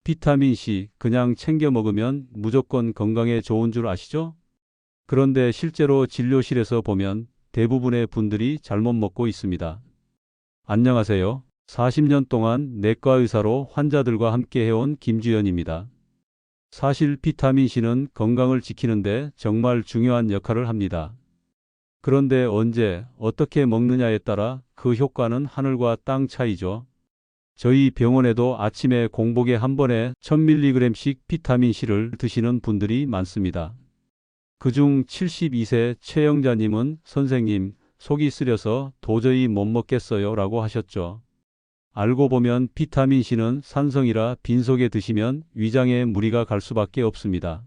비타민C 그냥 챙겨 먹으면 무조건 건강에 좋은 줄 아시죠? 그런데 실제로 진료실에서 보면 대부분의 분들이 잘못 먹고 있습니다. 안녕하세요. 40년 동안 내과 의사로 환자들과 함께 해온 김주연입니다. 사실 비타민C는 건강을 지키는데 정말 중요한 역할을 합니다. 그런데 언제, 어떻게 먹느냐에 따라 그 효과는 하늘과 땅 차이죠. 저희 병원에도 아침에 공복에 한 번에 1000mg씩 비타민C를 드시는 분들이 많습니다. 그중 72세 최영자님은 선생님, 속이 쓰려서 도저히 못 먹겠어요 라고 하셨죠. 알고 보면 비타민C는 산성이라 빈속에 드시면 위장에 무리가 갈 수밖에 없습니다.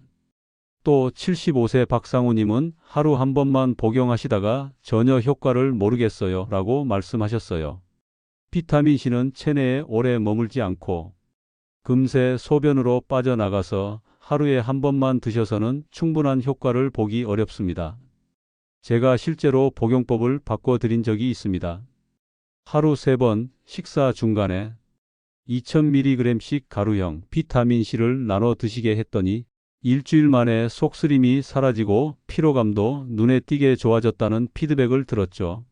또 75세 박상우님은 하루 한 번만 복용하시다가 전혀 효과를 모르겠어요 라고 말씀하셨어요. 비타민C는 체내에 오래 머물지 않고 금세 소변으로 빠져나가서 하루에 한 번만 드셔서는 충분한 효과를 보기 어렵습니다. 제가 실제로 복용법을 바꿔드린 적이 있습니다. 하루 3번 식사 중간에 2000mg씩 가루형 비타민C를 나눠 드시게 했더니 일주일 만에 속쓰림이 사라지고 피로감도 눈에 띄게 좋아졌다는 피드백을 들었죠.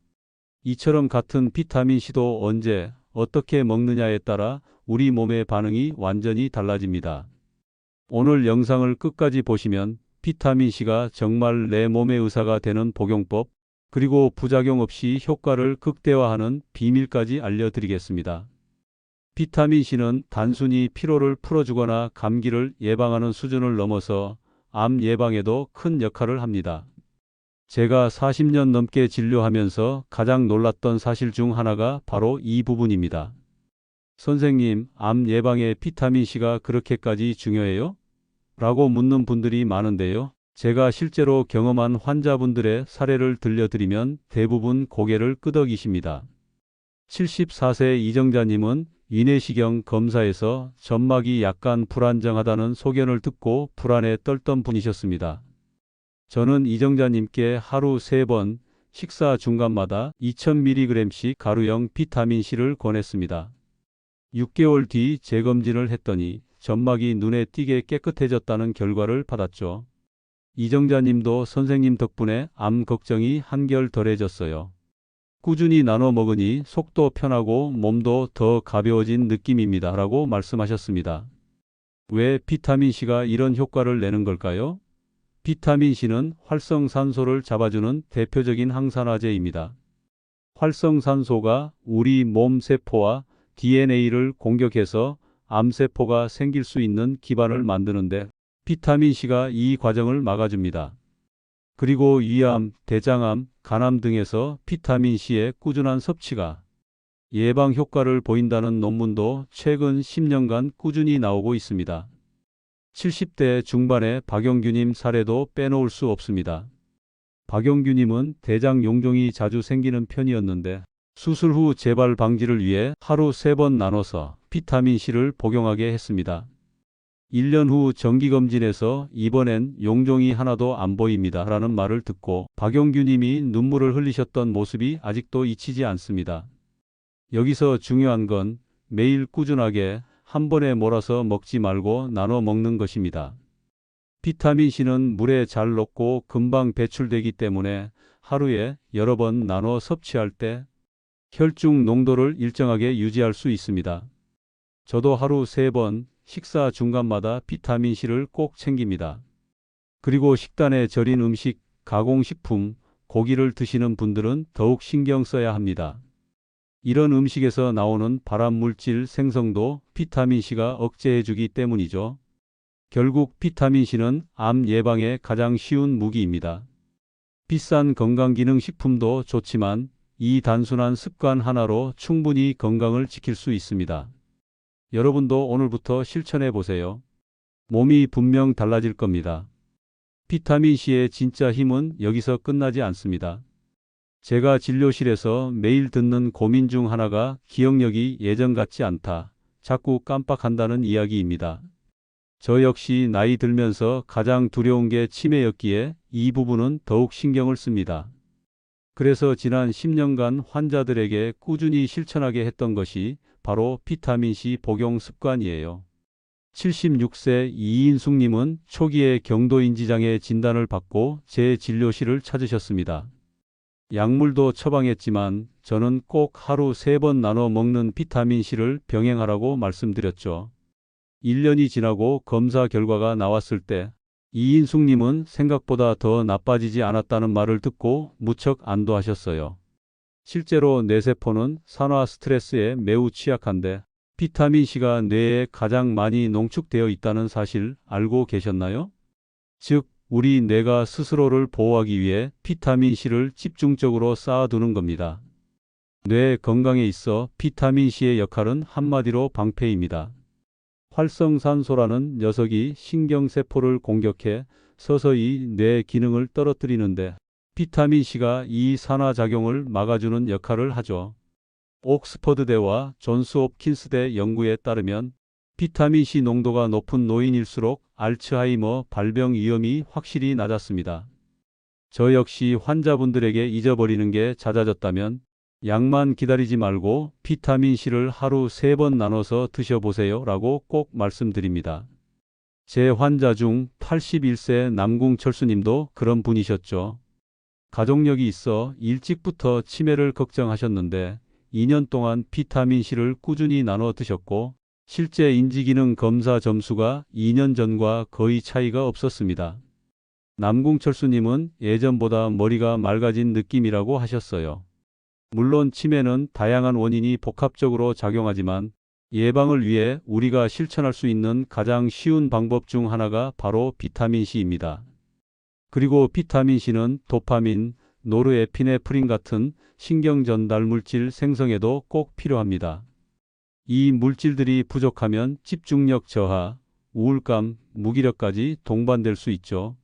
이처럼 같은 비타민C도 언제, 어떻게 먹느냐에 따라 우리 몸의 반응이 완전히 달라집니다. 오늘 영상을 끝까지 보시면 비타민C가 정말 내 몸의 의사가 되는 복용법, 그리고 부작용 없이 효과를 극대화하는 비밀까지 알려드리겠습니다. 비타민C는 단순히 피로를 풀어주거나 감기를 예방하는 수준을 넘어서 암 예방에도 큰 역할을 합니다. 제가 40년 넘게 진료하면서 가장 놀랐던 사실 중 하나가 바로 이 부분입니다. 선생님, 암 예방에 비타민C가 그렇게까지 중요해요? 라고 묻는 분들이 많은데요. 제가 실제로 경험한 환자분들의 사례를 들려드리면 대부분 고개를 끄덕이십니다. 74세 이정자님은 위내시경 검사에서 점막이 약간 불안정하다는 소견을 듣고 불안에 떨던 분이셨습니다. 저는 이정자님께 하루 3번 식사 중간마다 2000mg씩 가루형 비타민C를 권했습니다. 6개월 뒤 재검진을 했더니 점막이 눈에 띄게 깨끗해졌다는 결과를 받았죠. 이정자님도 선생님 덕분에 암 걱정이 한결 덜해졌어요. 꾸준히 나눠 먹으니 속도 편하고 몸도 더 가벼워진 느낌입니다 라고 말씀하셨습니다. 왜 비타민C가 이런 효과를 내는 걸까요? 비타민C는 활성산소를 잡아주는 대표적인 항산화제입니다. 활성산소가 우리 몸 세포와 DNA를 공격해서 암세포가 생길 수 있는 기반을 만드는데 비타민C가 이 과정을 막아줍니다. 그리고 위암, 대장암, 간암 등에서 비타민C의 꾸준한 섭취가 예방 효과를 보인다는 논문도 최근 10년간 꾸준히 나오고 있습니다. 70대 중반의 박영규님 사례도 빼놓을 수 없습니다. 박영규님은 대장 용종이 자주 생기는 편이었는데 수술 후 재발 방지를 위해 하루 3번 나눠서 비타민C를 복용하게 했습니다. 1년 후 정기검진에서 이번엔 용종이 하나도 안 보입니다 라는 말을 듣고 박영규님이 눈물을 흘리셨던 모습이 아직도 잊히지 않습니다. 여기서 중요한 건 매일 꾸준하게 한 번에 몰아서 먹지 말고 나눠 먹는 것입니다. 비타민C는 물에 잘 녹고 금방 배출되기 때문에 하루에 여러 번 나눠 섭취할 때 혈중 농도를 일정하게 유지할 수 있습니다. 저도 하루 3번 식사 중간마다 비타민C를 꼭 챙깁니다. 그리고 식단에 절인 음식, 가공식품, 고기를 드시는 분들은 더욱 신경 써야 합니다. 이런 음식에서 나오는 발암물질 생성도 비타민C가 억제해주기 때문이죠. 결국 비타민C는 암 예방에 가장 쉬운 무기입니다. 비싼 건강기능식품도 좋지만 이 단순한 습관 하나로 충분히 건강을 지킬 수 있습니다. 여러분도 오늘부터 실천해 보세요. 몸이 분명 달라질 겁니다. 비타민C의 진짜 힘은 여기서 끝나지 않습니다. 제가 진료실에서 매일 듣는 고민 중 하나가 기억력이 예전 같지 않다, 자꾸 깜빡한다는 이야기입니다. 저 역시 나이 들면서 가장 두려운 게 치매였기에 이 부분은 더욱 신경을 씁니다. 그래서 지난 10년간 환자들에게 꾸준히 실천하게 했던 것이 바로 비타민C 복용 습관이에요. 76세 이인숙님은 초기에 경도인지장애 진단을 받고 제 진료실을 찾으셨습니다. 약물도 처방했지만 저는 꼭 하루 3번 나눠 먹는 비타민C를 병행하라고 말씀드렸죠. 1년이 지나고 검사 결과가 나왔을 때 이인숙님은 생각보다 더 나빠지지 않았다는 말을 듣고 무척 안도하셨어요. 실제로 뇌세포는 산화 스트레스에 매우 취약한데 비타민C가 뇌에 가장 많이 농축되어 있다는 사실 알고 계셨나요? 즉, 우리 뇌가 스스로를 보호하기 위해 비타민C를 집중적으로 쌓아두는 겁니다. 뇌 건강에 있어 비타민C의 역할은 한마디로 방패입니다. 활성산소라는 녀석이 신경세포를 공격해 서서히 뇌 기능을 떨어뜨리는데 비타민C가 이 산화작용을 막아주는 역할을 하죠. 옥스퍼드대와 존스홉킨스대 연구에 따르면 비타민C 농도가 높은 노인일수록 알츠하이머 발병 위험이 확실히 낮았습니다. 저 역시 환자분들에게 잊어버리는 게 잦아졌다면 약만 기다리지 말고 비타민C를 하루 3번 나눠서 드셔보세요 라고 꼭 말씀드립니다. 제 환자 중 81세 남궁철수님도 그런 분이셨죠. 가족력이 있어 일찍부터 치매를 걱정하셨는데 2년 동안 비타민C를 꾸준히 나눠 드셨고 실제 인지기능 검사 점수가 2년 전과 거의 차이가 없었습니다. 남궁철수님은 예전보다 머리가 맑아진 느낌이라고 하셨어요. 물론 치매는 다양한 원인이 복합적으로 작용하지만 예방을 위해 우리가 실천할 수 있는 가장 쉬운 방법 중 하나가 바로 비타민C입니다. 그리고 비타민C는 도파민, 노르에피네프린 같은 신경전달 물질 생성에도 꼭 필요합니다. 이 물질들이 부족하면 집중력 저하, 우울감, 무기력까지 동반될 수 있죠.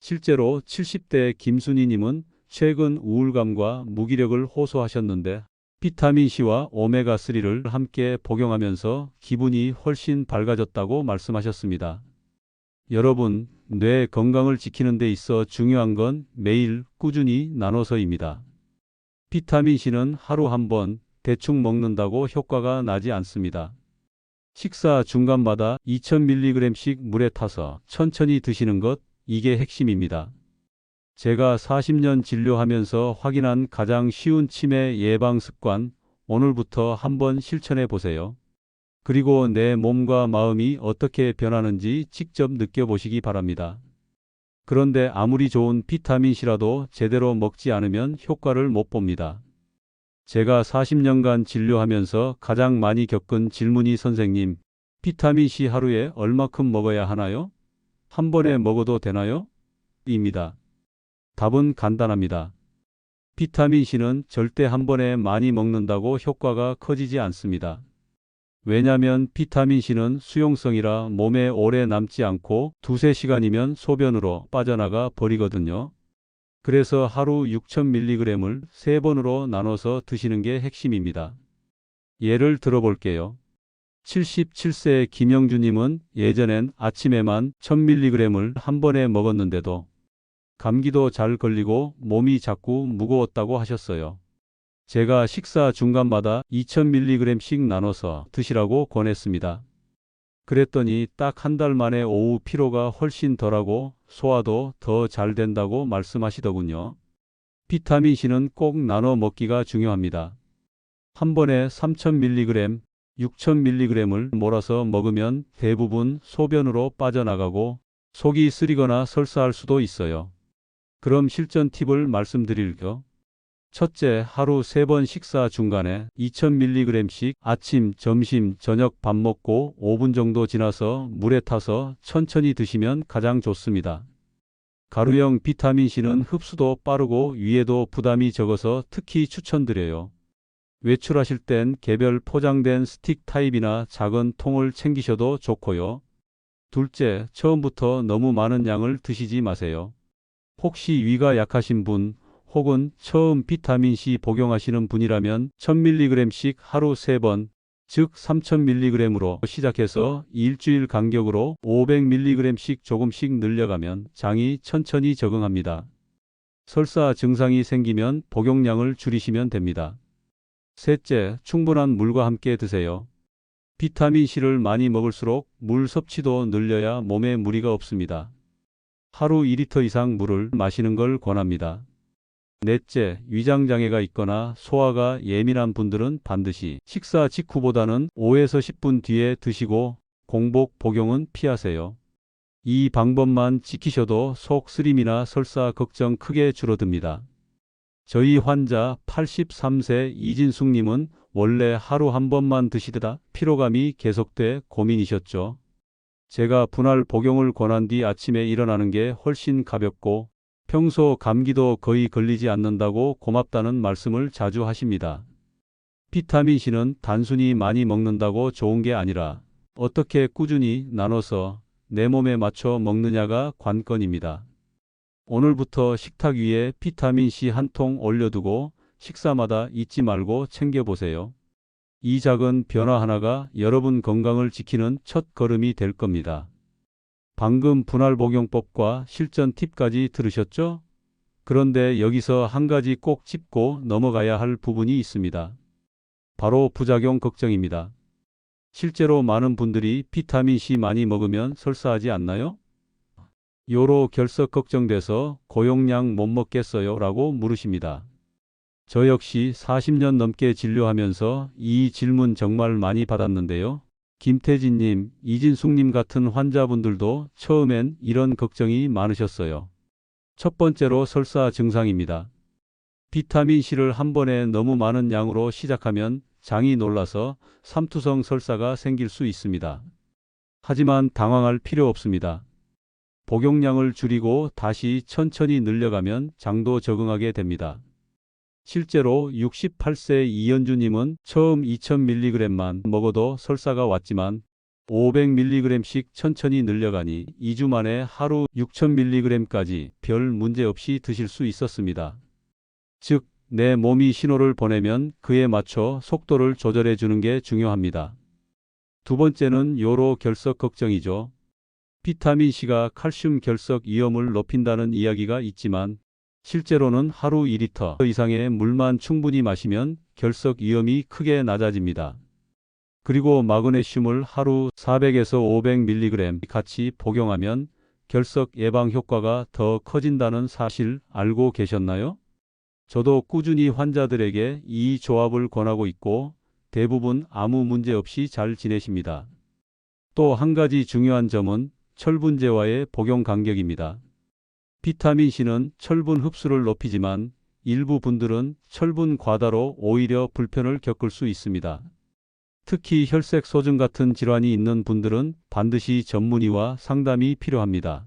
실제로 70대 김순희님은 최근 우울감과 무기력을 호소하셨는데 비타민C와 오메가3를 함께 복용하면서 기분이 훨씬 밝아졌다고 말씀하셨습니다. 여러분, 뇌 건강을 지키는 데 있어 중요한 건 매일 꾸준히 나눠서입니다. 비타민C는 하루 한 번 대충 먹는다고 효과가 나지 않습니다. 식사 중간마다 2000mg씩 물에 타서 천천히 드시는 것, 이게 핵심입니다. 제가 40년 진료하면서 확인한 가장 쉬운 치매 예방 습관, 오늘부터 한번 실천해 보세요. 그리고 내 몸과 마음이 어떻게 변하는지 직접 느껴보시기 바랍니다. 그런데 아무리 좋은 비타민C라도 제대로 먹지 않으면 효과를 못 봅니다. 제가 40년간 진료하면서 가장 많이 겪은 질문이 선생님, 비타민C 하루에 얼마큼 먹어야 하나요? 한 번에 먹어도 되나요? 입니다. 답은 간단합니다. 비타민C는 절대 한 번에 많이 먹는다고 효과가 커지지 않습니다. 왜냐하면 비타민C는 수용성이라 몸에 오래 남지 않고 2~3시간이면 소변으로 빠져나가 버리거든요. 그래서 하루 6000mg을 3번으로 나눠서 드시는 게 핵심입니다. 예를 들어볼게요. 77세 김영주님은 예전엔 아침에만 1000mg을 한 번에 먹었는데도 감기도 잘 걸리고 몸이 자꾸 무거웠다고 하셨어요. 제가 식사 중간마다 2000mg씩 나눠서 드시라고 권했습니다. 그랬더니 딱 한 달 만에 오후 피로가 훨씬 덜하고 소화도 더 잘 된다고 말씀하시더군요. 비타민C는 꼭 나눠 먹기가 중요합니다. 한 번에 3000mg, 6000mg을 몰아서 먹으면 대부분 소변으로 빠져나가고 속이 쓰리거나 설사할 수도 있어요. 그럼 실전 팁을 말씀드릴게요. 첫째, 하루 3번 식사 중간에 2000mg씩 아침, 점심, 저녁 밥 먹고 5분 정도 지나서 물에 타서 천천히 드시면 가장 좋습니다. 가루형 비타민C는 흡수도 빠르고 위에도 부담이 적어서 특히 추천드려요. 외출하실 땐 개별 포장된 스틱 타입이나 작은 통을 챙기셔도 좋고요. 둘째, 처음부터 너무 많은 양을 드시지 마세요. 혹시 위가 약하신 분, 혹은 처음 비타민C 복용하시는 분이라면 1000mg씩 하루 3번, 즉 3000mg로 시작해서 일주일 간격으로 500mg씩 조금씩 늘려가면 장이 천천히 적응합니다. 설사 증상이 생기면 복용량을 줄이시면 됩니다. 셋째, 충분한 물과 함께 드세요. 비타민C를 많이 먹을수록 물 섭취도 늘려야 몸에 무리가 없습니다. 하루 2리터 이상 물을 마시는 걸 권합니다. 넷째, 위장장애가 있거나 소화가 예민한 분들은 반드시 식사 직후보다는 5에서 10분 뒤에 드시고 공복 복용은 피하세요. 이 방법만 지키셔도 속 쓰림이나 설사 걱정 크게 줄어듭니다. 저희 환자 83세 이진숙님은 원래 하루 한 번만 드시다가 피로감이 계속돼 고민이셨죠. 제가 분할 복용을 권한 뒤 아침에 일어나는 게 훨씬 가볍고 평소 감기도 거의 걸리지 않는다고 고맙다는 말씀을 자주 하십니다. 비타민C는 단순히 많이 먹는다고 좋은 게 아니라 어떻게 꾸준히 나눠서 내 몸에 맞춰 먹느냐가 관건입니다. 오늘부터 식탁 위에 비타민C 한 통 올려두고 식사마다 잊지 말고 챙겨보세요. 이 작은 변화 하나가 여러분 건강을 지키는 첫 걸음이 될 겁니다. 방금 분할 복용법과 실전 팁까지 들으셨죠? 그런데 여기서 한 가지 꼭 짚고 넘어가야 할 부분이 있습니다. 바로 부작용 걱정입니다. 실제로 많은 분들이 비타민C 많이 먹으면 설사하지 않나요? 요로 결석 걱정돼서 고용량 못 먹겠어요? 라고 물으십니다. 저 역시 40년 넘게 진료하면서 이 질문 정말 많이 받았는데요. 김태진님, 이진숙님 같은 환자분들도 처음엔 이런 걱정이 많으셨어요. 첫 번째로 설사 증상입니다. 비타민C를 한 번에 너무 많은 양으로 시작하면 장이 놀라서 삼투성 설사가 생길 수 있습니다. 하지만 당황할 필요 없습니다. 복용량을 줄이고 다시 천천히 늘려가면 장도 적응하게 됩니다. 실제로 68세 이연주님은 처음 2000mg만 먹어도 설사가 왔지만 500mg씩 천천히 늘려가니 2주 만에 하루 6000mg까지 별 문제 없이 드실 수 있었습니다. 즉, 내 몸이 신호를 보내면 그에 맞춰 속도를 조절해 주는 게 중요합니다. 두 번째는 요로 결석 걱정이죠. 비타민C가 칼슘 결석 위험을 높인다는 이야기가 있지만 실제로는 하루 2리터 이상의 물만 충분히 마시면 결석 위험이 크게 낮아집니다. 그리고 마그네슘을 하루 400에서 500mg 같이 복용하면 결석 예방 효과가 더 커진다는 사실 알고 계셨나요? 저도 꾸준히 환자들에게 이 조합을 권하고 있고 대부분 아무 문제 없이 잘 지내십니다. 또 한 가지 중요한 점은 철분제와의 복용 간격입니다. 비타민C는 철분 흡수를 높이지만 일부 분들은 철분 과다로 오히려 불편을 겪을 수 있습니다. 특히 혈색 소증 같은 질환이 있는 분들은 반드시 전문의와 상담이 필요합니다.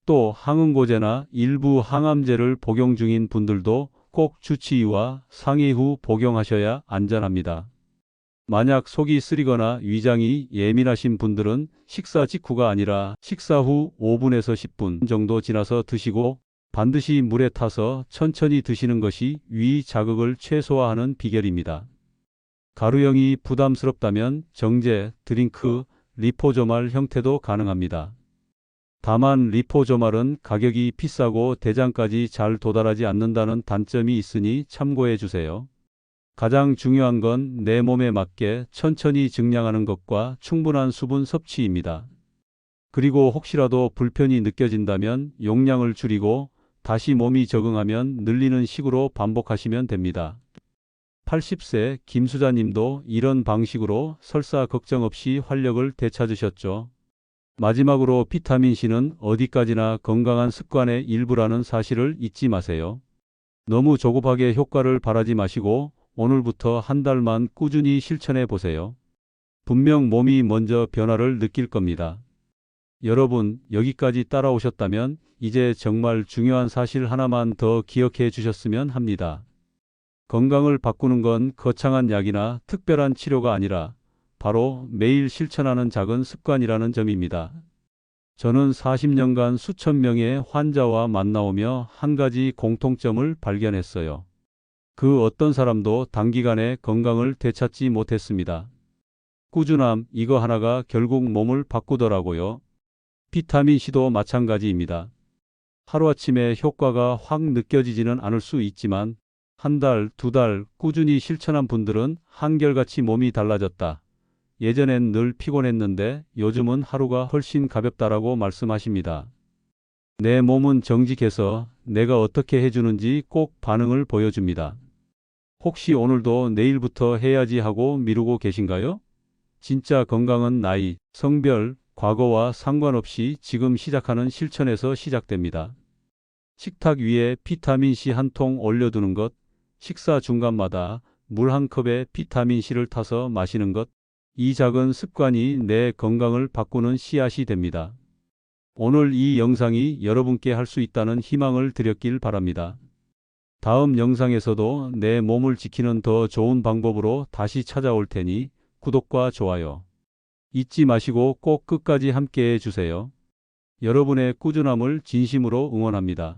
또 항응고제나 일부 항암제를 복용 중인 분들도 꼭 주치의와 상의 후 복용하셔야 안전합니다. 만약 속이 쓰리거나 위장이 예민하신 분들은 식사 직후가 아니라 식사 후 5분에서 10분 정도 지나서 드시고 반드시 물에 타서 천천히 드시는 것이 위 자극을 최소화하는 비결입니다. 가루형이 부담스럽다면 정제, 드링크, 리포조말 형태도 가능합니다. 다만 리포조말은 가격이 비싸고 대장까지 잘 도달하지 않는다는 단점이 있으니 참고해 주세요. 가장 중요한 건 내 몸에 맞게 천천히 증량하는 것과 충분한 수분 섭취입니다. 그리고 혹시라도 불편이 느껴진다면 용량을 줄이고 다시 몸이 적응하면 늘리는 식으로 반복하시면 됩니다. 80세 김수자님도 이런 방식으로 설사 걱정 없이 활력을 되찾으셨죠. 마지막으로 비타민C는 어디까지나 건강한 습관의 일부라는 사실을 잊지 마세요. 너무 조급하게 효과를 바라지 마시고 오늘부터 한 달만 꾸준히 실천해 보세요. 분명 몸이 먼저 변화를 느낄 겁니다. 여러분, 여기까지 따라오셨다면 이제 정말 중요한 사실 하나만 더 기억해 주셨으면 합니다. 건강을 바꾸는 건 거창한 약이나 특별한 치료가 아니라 바로 매일 실천하는 작은 습관이라는 점입니다. 저는 40년간 수천 명의 환자와 만나오며 한 가지 공통점을 발견했어요. 그 어떤 사람도 단기간에 건강을 되찾지 못했습니다. 꾸준함, 이거 하나가 결국 몸을 바꾸더라고요. 비타민C도 마찬가지입니다. 하루아침에 효과가 확 느껴지지는 않을 수 있지만 한 달, 두 달 꾸준히 실천한 분들은 한결같이 몸이 달라졌다. 예전엔 늘 피곤했는데 요즘은 하루가 훨씬 가볍다라고 말씀하십니다. 내 몸은 정직해서 내가 어떻게 해주는지 꼭 반응을 보여줍니다. 혹시 오늘도 내일부터 해야지 하고 미루고 계신가요? 진짜 건강은 나이, 성별, 과거와 상관없이 지금 시작하는 실천에서 시작됩니다. 식탁 위에 비타민C 한 통 올려두는 것, 식사 중간마다 물 한 컵에 비타민C를 타서 마시는 것, 이 작은 습관이 내 건강을 바꾸는 씨앗이 됩니다. 오늘 이 영상이 여러분께 할 수 있다는 희망을 드렸길 바랍니다. 다음 영상에서도 내 몸을 지키는 더 좋은 방법으로 다시 찾아올 테니 구독과 좋아요 잊지 마시고 꼭 끝까지 함께 해주세요. 여러분의 꾸준함을 진심으로 응원합니다.